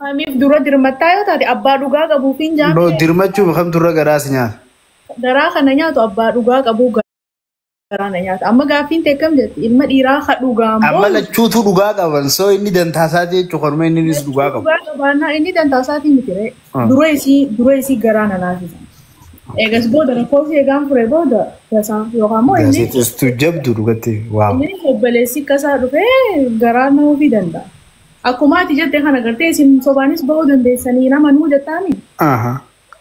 Amiif dura dirmataa yoo taate abbaa dhugaa qabuu fi No nyaanni dirmachuu kam turra garaas nyaata. garaa kana nyaatu abbaa dhugaa qabuu garaa na nyaata. Amma gaaffiin ta'e kam jetti ilma dhiiraa ka dhugaan Amma lachuutu dhugaa qaban soo inni dantaasaa jechuun korma innis dhugaa qabu. dhugaa qabaannaa inni dantaasaatiin miti ree. Dura isii garaa na laafisa. Eegas booda lakkoofsi eegaan fure booda tasaa yookaan immoo inni Gaazexeessituu jabdu dhugatti waaw. inni obboleessi akkasaa dhufee garaa na ofii danda'a. Akkuma ati jette kana gartee isin sobaanis bahuu dandeessanii nama nuu jettaani.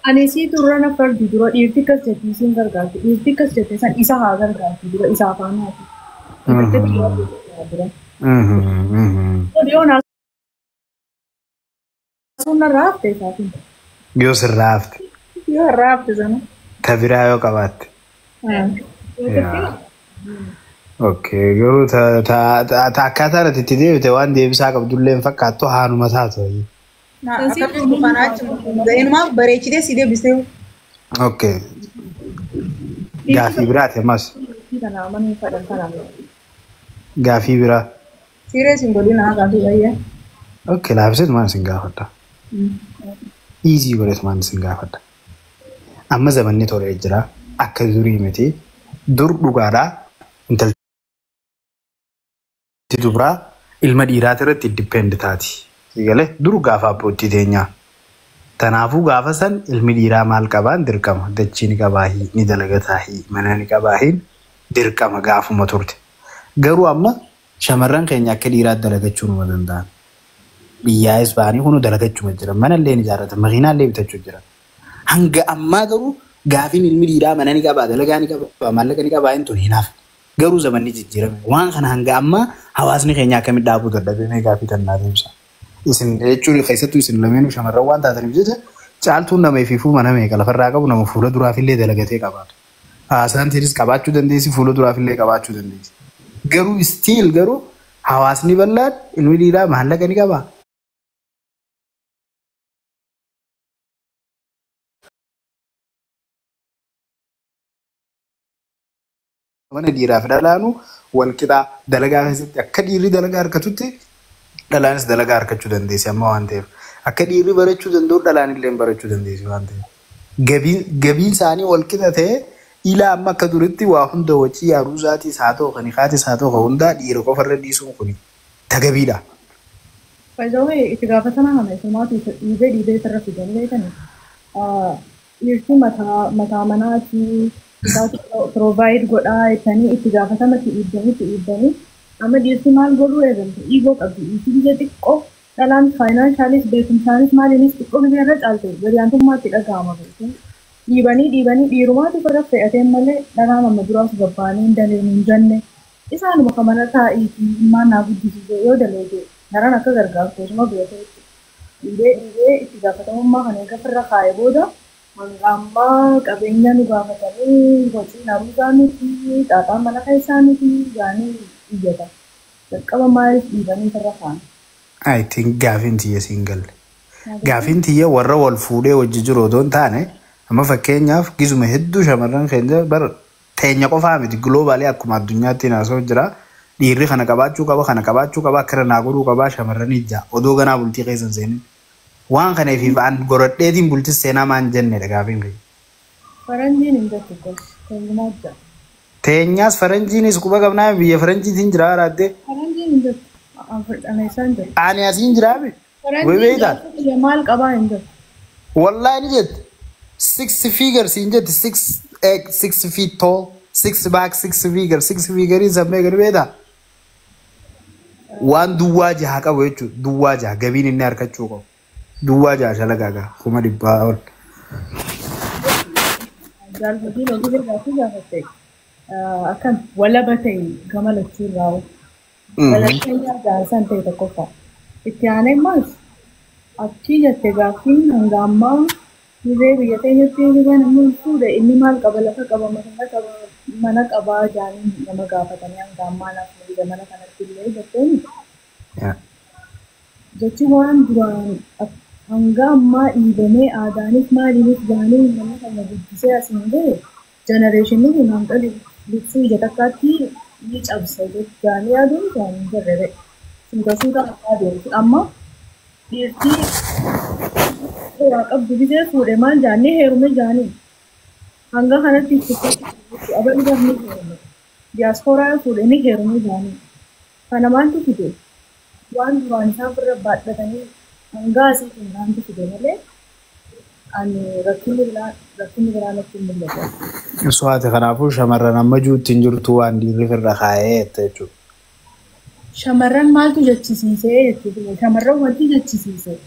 Ani sii turre na fardi dura dhiirti akkas jette isiin gargaarti. Dhiirti akkas jette san isa haa gargaarti dura isa afaanaati. Dhiyoon asuun narraa hafte isaatiin. Yoo sirraa hafte. Yoo irraa hafte sana. Ta biraa yoo qabaatte. Okay, garuu akkaataa irratti itti deebite waan deebisaa qabdullee hin fakkaattu haanuma taatu. Bareechitee si deebisee. Okay. Gaaffii biraati ammas. Gaaffii biraa. Siree siin godina haa gaaffii baay'ee. Okay, laafisatu maan isin gaafadha. Easy godhatu maan isin gaafadha. Amma zamanni tolee jira. Akka durii miti. Dur dhugaadhaa. Intalli dubraa ilma dhiiraati irratti dipeend taati. Egalee dur gaafa abbootii teenyaa. Kanaafuu gaafa san ilmi dhiiraa maal qabaan dirqama. Dachii ni qabaahii, ni dalagataahii, mana ni qabaahii dirqama gaafuma turte. Garuu amma shamarran keenya akka dhiiraatti dalagachuu numa danda'an. Biyyaa'is ba'anii kunu dalagachuma jira. Mana illee ni ijaarratan, makiinaa illee bitachuu jira. Hanga ammaa garuu gaafiin ilmi dhiiraa mana ni qabaa, dalagaa ni qabaa, maallaqa ni qabaa hin tun hinaaf. Garuu zamanni jijjiirame. Waan kana hanga ammaa hawaasni keenya akkamitti dhaabuu dadhabee gaaffii tannaa deemsa. Isin jechuun keessattuu isin lameen shamarran waan taataniif jecha caaltuun nama ifiifuu mana meeqa lafarraa qabu nama fuula duraafillee dalagatee qabaatu. Haasaan tiris qabaachuu dandeessi fuula duraafillee qabaachuu dandeessi. Garuu istiil garuu hawaasni bal'aan ilmi dhiiraa maallaqa ni qabaa. Mana dhiiraaf dhalaanu wal qixaa dalagaa keessatti akka dhiirri dalagaa harkatutti dhalaanis dalagaa harkachuu dandeessi amma waan ta'eef akka dhiirri barachuu danda'u dhalaan illee barachuu dandeessi waan ta'eef gabiin isaanii wal qixa ta'ee ilaa amma akka duritti waa hunda wajjii aruusaatis haa ta'u kan ikaatis haa ta'u hundaa dhiira qofarra dhiisuun kun tagabiidha. Fayyadamee itti gaafatama kana isumaatu dhiibee irra fidanii beekani. Dhiirti mataa manaati. Provide godhaa jettanii itti gaafatamatti dhiibbanii amma dhiirti maal godhuu eegalte dhiiboo qabdi dhiirti biyya xiqqoo dhalaan faayinaansaalis beekumsaanis maaliinis xiqqoo biyya irra caalte gadiyaantummaatti dhaga'ama dhiibanii dhiirumaatu irra fe'ateen malee dhalaan amma duraas gabbaanii hin janne isaanuma kamana taa'iifi immaan naa guddisiise yoo daleete daran akka gargaartu osuma beekee dhiibee itti gaafatamummaa kana eega irra kaa'ee booda. Amma qabeenya nu gaafatanii hojii namuusaa miti xaaxaan mana keessaa miti gaanii iyyata. Jalqaba maaliif dhiibanii irra kaa'an? I think gaafiin tiyya siin galle. Gaafiin tiyya warra wal fuudhee hojii jiru otoo hin taane amma fakkeenyaaf gizuma hedduu shamarran keenya bara teenya qofaa miti giloobaalee akkuma addunyaatti naasoo jira. Dhiirri kana qabaachuu qaba akka irra godhuu qaba shamarran ijaa odoo ganaa bultii keessan seenin. Waan kana fi waan gorodheetiin bultis seenaa maan jennedha gaafiin kee. Faranjiin hin jirtu teenyumaa jira. Teenyaas faranjiinis quba qabnaa biyya faranjiitiin jira haraattee. Faranjiin hin jirtu. Aneessaan jiru. Ani asiin jiraabe. Faranjiin maal qabaa hin jirtu. Wallaahi ni jette. 6 figures hin jette 6 feet tall 6 back 6 figure 6 figure sammee gadi beektaa. Waan duwwaa jaha qabu jechuudha duwwaa jaha gabiin inni harkachuu qabu. Duwwaa jaashala gagaa kuma dhibbaa ol. Jaalbatii lolii birgaafii gaafatte akkan walaba ta'e gama lachuu irraa walakkeenya gaasaan ta'e tokkoffaa. Itti aanee maas achii jette gaaffiin hanga ammaa dhibee biyya keenyatti dhibee namni fuudhe inni maal qaba lafa qaba mana qabaa jaanii nama gaafatanii hanga ammaa naaf mana kanatti illee jetteeni. Jechi waan duraan hanga ammaa dhiibamee aadaanis maaliinis gaanii nama kana guddisee asiin gahe jenereeshinii kun hanga liksuu ija takkaatti ni cabsa gaanii yaaduun gaanii jirre. Suuta akka adeemtu amma dhiirtii waa qabdu bisee fuudhe maal jaannee heerume jaanii hanga kanatti itti abali barni heerume diyaaspooraa fuudhe ni heerume jaanii kana maaltu fide waan duraan isaan birra baadhatanii hanga asii kun waanti fide malee ani rakkinni biraa natti hin mul'atu. Suwaati kanaafuu shamarran amma juutti hin jirtu waan dhiirri firra kaa'ee jette jechuudha. Shamarran maaltu jechisiisee jechuudha. Shamarran wanti jechisiisee.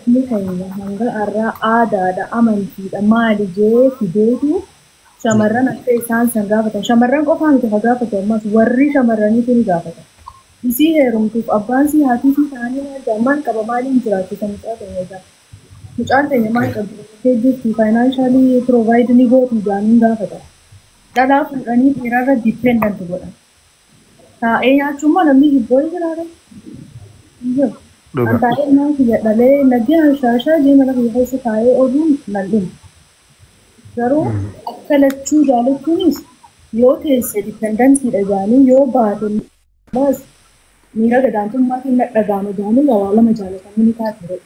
Ni keenya hanga har'aa aadaadha amantiidha maali jee fideetu shamarran akka isaan san gaafatan. Shamarran qofaa miti haa gaafatan ammas warri shamarraniitu ni gaafata. Isii heerumtuuf abbaan sii haatii sii ta'anii maal jedhan maal qaba maaliin jiraachisa mucaa ta'e egaa. Mucaan ta'e maal qabdi jirti faayinaanshalii piroovaayid ni gootu jaaniin gaafata. Dhalaa fuudhanii dhiirarra diippeendant godhan. Taa'ee nyaachuun namni hibboo hin jiraatan. Taa'ee nyaatu jedhalee nagee hashaashaa deema lafa keessa taa'ee oduun naldhuma. Garuu akka lachuu jaalachuunis yoo teesse diippendantiidha jaanii yoo baate baas miira gadaantummaatiin dhagaama jaanii gabaa lama jaalatamuu ni taate.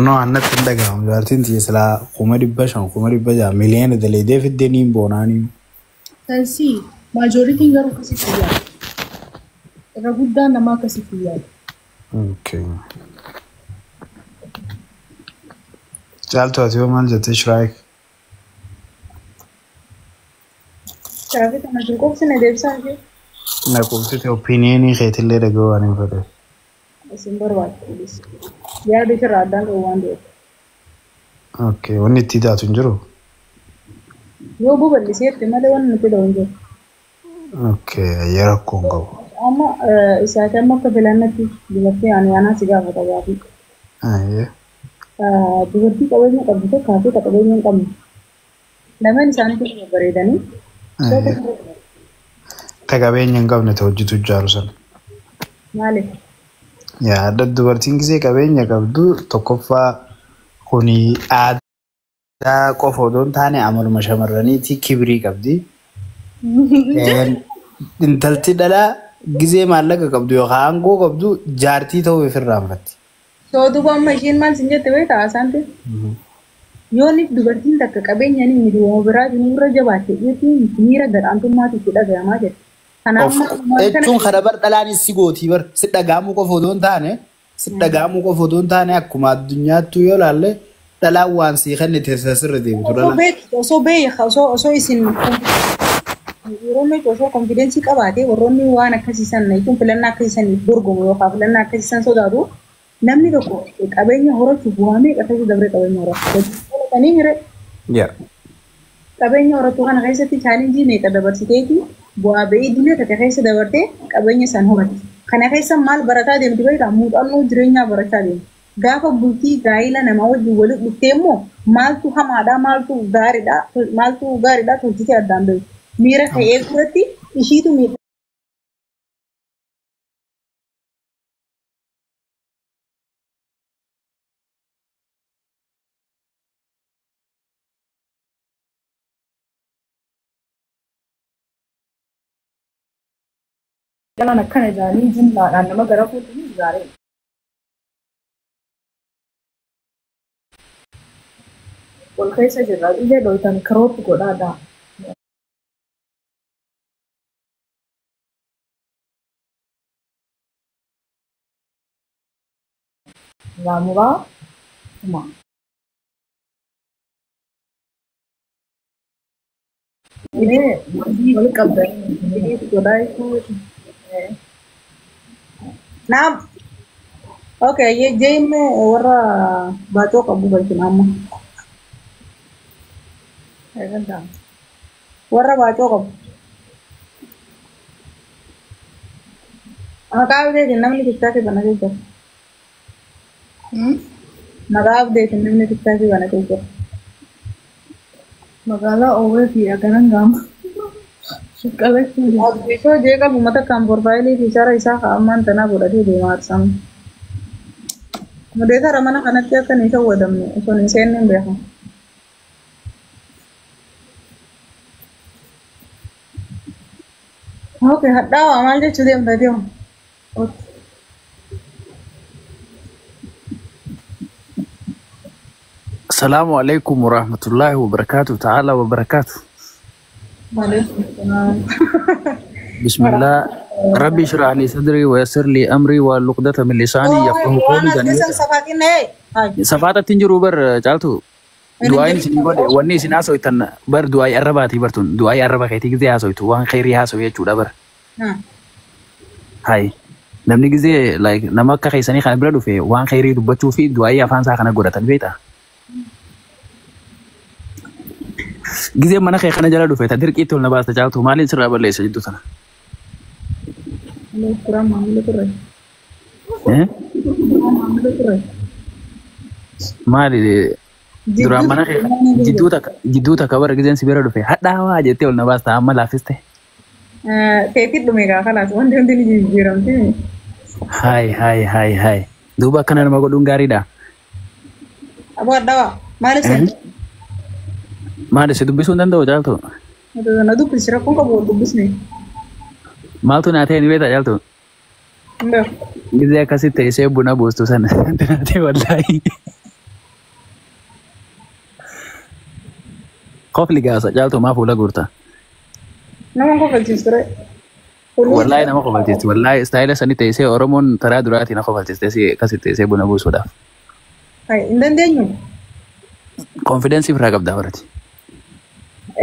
No, annatti hin dhagahamu. Jaartiin tiyyeessilaa 500,000 miliyoona daleedee fiddee ni hin boonaanii. Sansii maajooritiin garuu akkasitti yaadu. Irra guddaan namaa akkasitti yaadu. Okay. Caaltu ati yoo maal jettee Shiraayik? Shiraayik kana qofsine deebisaa fi Na qubsite opiniinii keetillee dhaga'uu waan hin fedhe. isin barbaachisa. Yaada irraa addaan qabu waan ta'eef. Okay, wanni itti taatu hin jiru? Yoo buballiseetti malee waan nuti dhawu hin jiru. Okay, yeroo rakkoon qabu. Amma isaati amma akka filannatti dubartii aanaa si gaafata gaafii. Dubartii qabeenya qabdu tokko hafi qabeenya hin qabne. Lamaan isaaniitu bareedanii. Ta qabeenya hin qabne ta hojjetu jaaru sana. Maaliif? Yaada dubartiin gisee qabeenya qabdu tokkoffaa kuni aadaa qofa odoo hin taane amaluma shamarraniiti kibrii qabdi. Intalti dhalaa gisee maallaqa qabdu yookaan aangoo qabdu jaartii ta'uu ifirraanfatti. Duuba amma ishiin maal sin jette beektaa haasaan ta'e? Yoo dubartiin takka qabeenya ni miidhuu biraa jiruurra jabaatte miira gadhaantummaatiif dhagahamaa jette. Jechuun kana bar dhalaanis si gootii bar si dhagahamuu qofa odoo hin taane akkuma addunyaattu yoo laalle dhalaan waan sii kenne teessisa sirra deemtu dhala. Osoo beekaa osoo isin yeroo meeqa osoo konfidensii qabaate warroonni waan akkasiisan jechuun filannaa akkasiisaniif dorgomu yookaan filannaa akkasiisan sodaatu namni tokko qabeenya horachuuf waa meeqa keessa dabree qabeenya horatu. Qabeenya horatu kana keessatti chaalenjii meeqa dabarsiteeti bu'aa ba'ii diinaa takka keessa dabartee qabeenya san horate. Kana keessa maal barataa deemtu beektaa muuxannoo jireenyaa barachaa deemtu. Gaafa bultii gaa'ila namaa wajjin walitti dhuftee immoo maaltu hamaadhaa maaltu gaariidhaa tolchitee addaan beektu. Miira ta'ee duratti ishiitu miidha. Jalaan akkana jaanii jimlaadhaan nama gara fuulduruu gaariidha. Wal keessa jirra ija dhohitan karootti godhaadhaa. Raamuraa kuma. Ini wal qabdanii godhaa jechuudha. Naam. Okay, jemme warra baacoo qabu balchina amma. Warra baacoo qabu. Maqaa abdeetiin namni tiktaakii banatee jira. Maqaa abdeetiin namni tiktaakii banatee jira. Magaalaa Oowwee fi Aganan Gaama. Abdiisoo jeeqa uummata kan porfaayilii fi isaara isaa ka'ammaan tanaa godhatee deemaa arsamu. Mudeetara mana kanatti akka hin fayyadamne osoo hin seenne hin beekamu. Okay, hadhaawa maal jechuu deemta deemu? Assalamu alaikum warahmatullahi wabarakatuh ta'ala wabarakatuh. Waalaikumsalam. Bismillah. Rabbi shrah li sadri wa yassir li amri wa luqdata min lisani yafqahu qawli Waan askesan safakin hai. Safata tinjiru bar caaltu. Du'aayin isin godhe wanni isin haasoytan bar du'aayi arrabaati bartun du'aayi arraba keetii gizee haasoytu waan khayrii haasoy jechuudha bar. Hai. Namni gizee like nama akka keessanii kana bira dhufe waan khayrii dubbachuu fi du'aayi afaan isaa kana godhatan beektaa. Gizee mana kee kana jala dhufe ta dirqiitti ol na baasta caaltu maaliin sirraa balleessa jidduu sana? Kurang maamila turre. Maali duraan mana kee jidduu takka bara gizeen si bira dhufe hadhaawaa jettee ol na baasta amma laaffiste. Teetit dhume gaa kalaas wanti hundi ni jijjiiramti. Hai. Duuba akkana nama godhuun gaariidha. Aboo addawa maaliif sen? Maali si dubbisuu hin danda'u caaltu? Na dubbisi rakkoon qabu dubbisne. Maaltu naa ta'e ni beektaa caaltu? Gizee akkasitti ishee buna buustu sana naatee wallaahi. Qofli gaasa caaltu maa fuula guurta? Nama kofalchiistu ture. Wallaahi nama kofalchiisti. Wallaahi istaayila sanii ta'isee Oromoon taraa duraatii na kofalchiistee si akkasitti ishee buna buusuudhaaf. Hin dandeenyu. Konfidensii biraa qabdaa barati.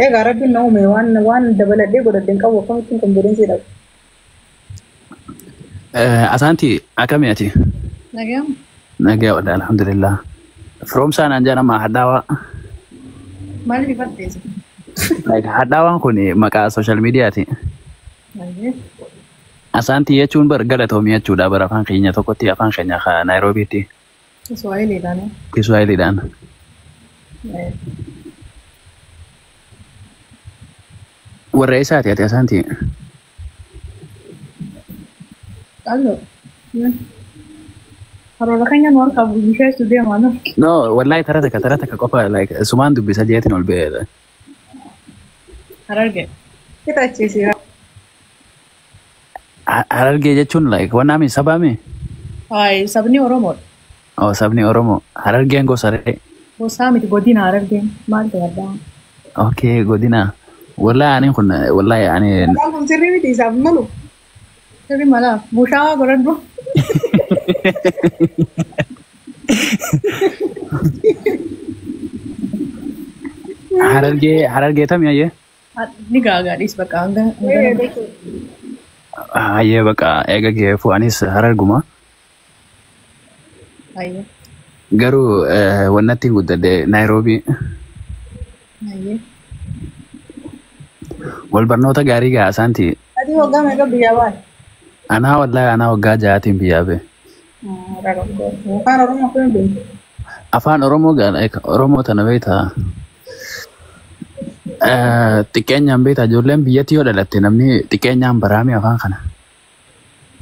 Egaa rabbiin na uume waan dabaladhee godhadheen qabu akkamittiin konfidensii dhabu. Asaanti akkamii ati? Nagam. Nagaa wadda alhamdulillah. Firoomsaan anjaa nama hadhaawaa. Maaliif ifatteessa? Hadhaawaan kun maqaa social mediaati. Asaanti jechuun bar galatoomii jechuudha bara afaan keenya tokkotti afaan keenya Naayiroobiitti. Kiswaahiliidhaan. Kiswaahiliidhaan. Warra eessaati ati asaanti? Allo. Haroora keenya nu harkaa buushee deemaa nu. No, wallahi tara takka qofa like sumaan dubbisa jeetiin ol ba'e. Hararge. Kitaachisi. Harargee jechuun like wannaami sabaami? Hai, sabni Oromoodha. Oh, sabni Oromoo. Harargeen gosa re'ee. Gosaa miti godina Harargeen. Maal ta'addaa? Okay, godina. Wallahi ani kun wallahi ani. Maal kun sirrii miti isaaf malu. Sirri mala. Bushaa godhadhu. Harargee tamii ayyee? Ni gaagaadhis bakka hanga. Ayyee bakka eega geeffu anis hararguma. Ayyee. Garuu wannatti guddadde Naayiroobii. Ayyee. Wal barnoota gaarii gaa asaanti. Ati waggaa meeqa biyyaa baate? Anaa wallahi anaa waggaa 6 biyyaa ba'e. Afaan Oromoo akkamiin beektu? Afaan Oromoo Oromoo tana beektaa? Xiqqeenyaan beektaa ijoolleen biyyatti yoo dhalatte namni xiqqeenyaan baraame afaan kana.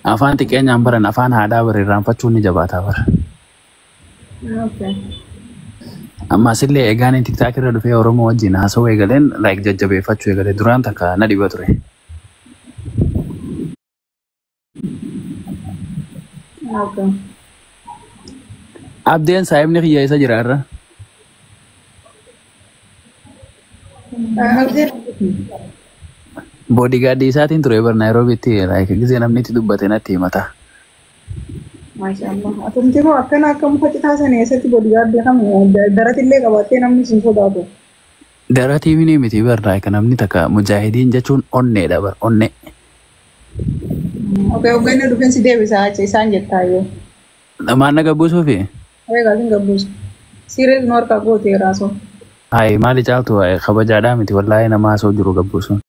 Afaan xiqqeenyaan baran afaan aadaa bara irraanfachuun ni jabaataa bara. Ammas illee egaan tiktaak irra dhufee Oromoo wajjin haasawuu eegaleen like jajjabeeffachuu eegalee duraan takka na dhiba ture. Abdeen saayibni kiyya isa jira irra. Boodigaardii isaatiin ture bar Naayiroobiitti like gisee namni itti dubbate natti himata. Maashaallah. Atumti koo akkana akka muka citaa sana eessatti boodigaardii kam daratillee qabattee namni sin sodaatu. Daratii miti bar like namni takka mujaahidiin jechuun onneedha bar onne. Okay, hoogganni dhufeensi deebisaa achi isaan jettaa yoo. Namaan na gabbuusuufi? Eegaa sin gabbuusu. Sirees nu harkaa gootee raasoo. Hai maali caaltu kabajaadhaa miti wallahi nama haasoo jiru gabbuusuun.